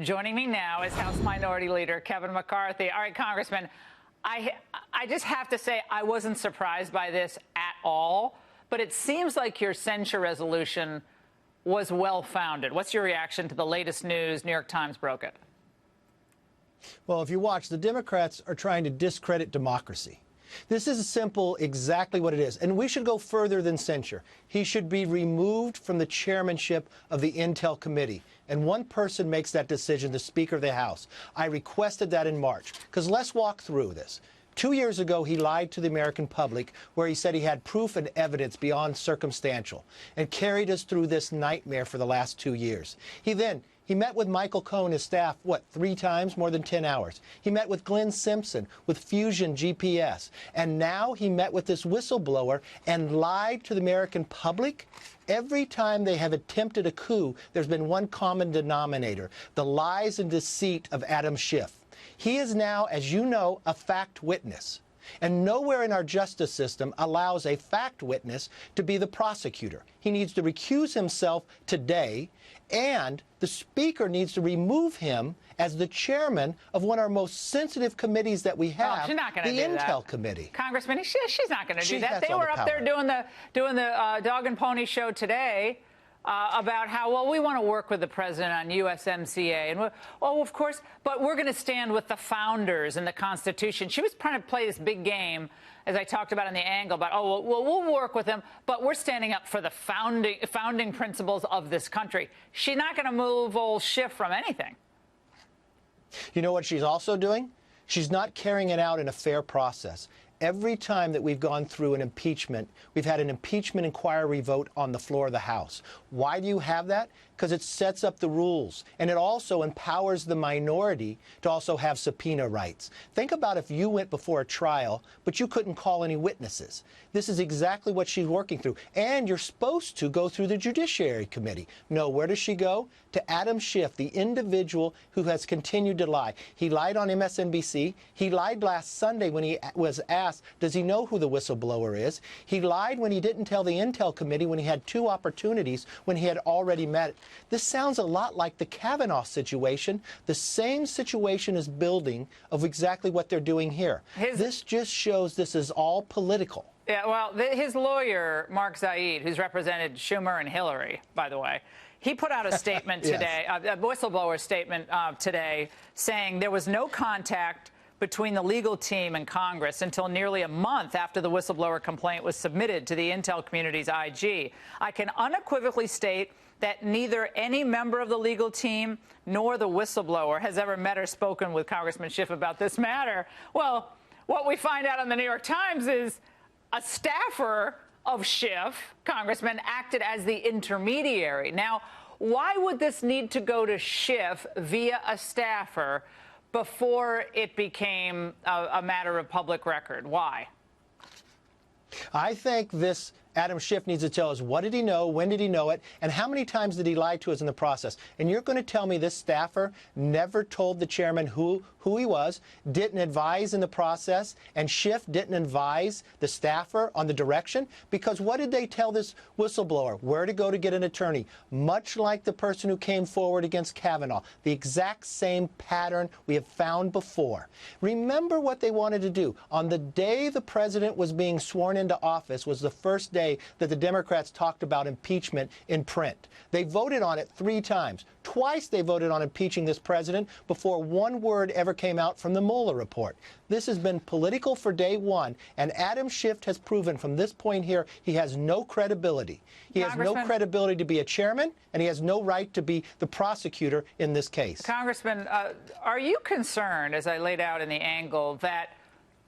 Joining me now is House Minority Leader Kevin McCarthy. All right, Congressman, I just have to say I wasn't surprised by this at all, but it seems like your censure resolution was well-founded. What's your reaction to the latest news? New York Times broke it. Well, if you watch, the Democrats are trying to discredit democracy. This is simple, exactly what it is. And we should go further than censure. He should be removed from the chairmanship of the Intel Committee. And one person makes that decision, the Speaker of the House. I requested that in March. Because let's walk through this. 2 years ago, he lied to the American public where he said he had proof and evidence beyond circumstantial and carried us through this nightmare for the last 2 years. He met with Michael Cohen and his staff, 3 times, more than 10 hours. He met with Glenn Simpson, with Fusion GPS. And now he met with this whistleblower and lied to the American public. Every time they have attempted a coup, there's been one common denominator, the lies and deceit of Adam Schiff. He is now, as you know, a fact witness. And nowhere in our justice system allows a fact witness to be the prosecutor. He needs to recuse himself today, and the Speaker needs to remove him as the chairman of one of our most sensitive committees that we have, the Intel Committee. Congressman, she's not going to do that. They were up there doing the dog and pony show today. About how, well, we want to work with the president on USMCA. And, of course, but we're going to stand with the founders and the Constitution. She was trying to play this big game, as I talked about in the angle, about, we'll work with them, but we're standing up for the founding principles of this country. She's not going to move old Schiff from anything. You know what she's also doing? She's not carrying it out in a fair process. Every time that we've gone through an impeachment, we've had an impeachment inquiry vote on the floor of the House. Why do you have that? Because it sets up the rules, and it also empowers the minority to also have subpoena rights. Think about if you went before a trial, but you couldn't call any witnesses. This is exactly what she's working through. And you're supposed to go through the Judiciary Committee. No, where does she go? To Adam Schiff, the individual who has continued to lie. He lied on MSNBC. He lied last Sunday when he was asked, does he know who the whistleblower is? He lied when he didn't tell the Intel Committee when he had 2 opportunities when he had already met it. This sounds a lot like the Kavanaugh situation. The same situation is building of exactly what they're doing here. This just shows this is all political. Yeah, well, his lawyer, Mark Zaid, who's represented Schumer and Hillary, by the way, he put out a statement today, a whistleblower statement today, saying there was no contact between the legal team and Congress until nearly a month after the whistleblower complaint was submitted to the Intel community's IG. I can unequivocally state that neither any member of the legal team nor the whistleblower has ever met or spoken with Congressman Schiff about this matter. Well, what we find out in the New York Times is a staffer of Schiff, Congressman, acted as the intermediary. Now, why would this need to go to Schiff via a staffer before it became a matter of public record? Why? I think this Adam Schiff needs to tell us, what did he know, when did he know it, and how many times did he lie to us in the process? And you're going to tell me this staffer never told the chairman who he was, didn't advise in the process, and Schiff didn't advise the staffer on the direction? Because what did they tell this whistleblower? Where to go to get an attorney? Much like the person who came forward against Kavanaugh. The exact same pattern we have found before. Remember what they wanted to do. On the day the president was being sworn into office was the first day that the Democrats talked about impeachment in print. They voted on it 3 times. Twice they voted on impeaching this president before one word ever came out from the Mueller report. This has been political for day one, and Adam Schiff has proven from this point here he has no credibility. He has no credibility to be a chairman, and he has no right to be the prosecutor in this case. Congressman, are you concerned, as I laid out in the angle, that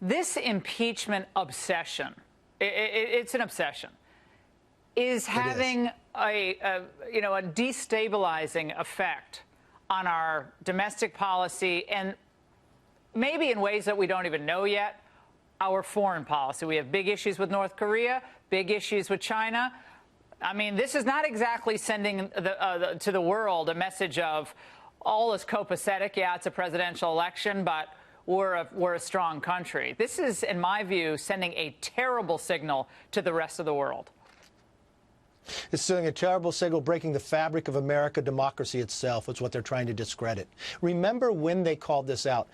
this impeachment obsession, it's an obsession, is having a destabilizing effect on our domestic policy and maybe in ways that we don't even know yet, our foreign policy? We have big issues with North Korea, big issues with China. I mean, this is not exactly sending to the world a message of all is copacetic. Yeah, it's a presidential election, but we're a strong country. This is, in my view, sending a terrible signal to the rest of the world. It's sending a terrible signal, breaking the fabric of America, democracy itself. It's what they're trying to discredit. Remember when they called this out?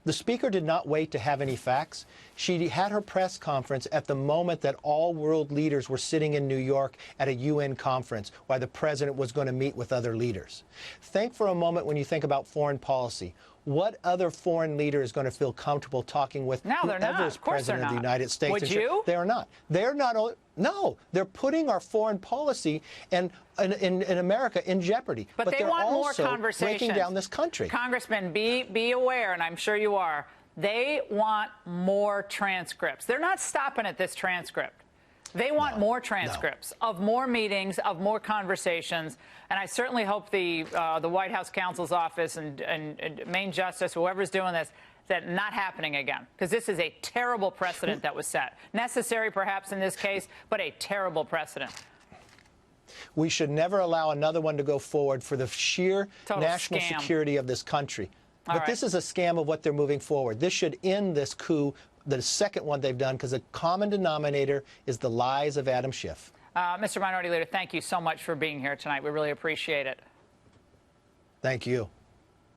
The Speaker did not wait to have any facts. She had her press conference at the moment that all world leaders were sitting in New York at a UN conference while the president was going to meet with other leaders. Think for a moment when you think about foreign policy. What other foreign leader is going to feel comfortable talking with whoever's president of the United States? Would you? They are not. They're not. No, they're putting our foreign policy in America in jeopardy. But they they're want more also conversations. breaking down this country. Congressman, be aware, and I'm sure you are. They want more transcripts. They're not stopping at this transcript. They want more transcripts of more meetings, of more conversations, and I certainly hope the White House counsel's office and Main Justice, whoever's doing this, that not happening again, because this is a terrible precedent that was set. Necessary, perhaps, in this case, but a terrible precedent. We should never allow another one to go forward for the sheer national security of this country. But this is a scam of what they're moving forward. This should end this coup, the second one they've done, because the common denominator is the lies of Adam Schiff. Mr. Minority Leader, thank you so much for being here tonight. We really appreciate it. Thank you.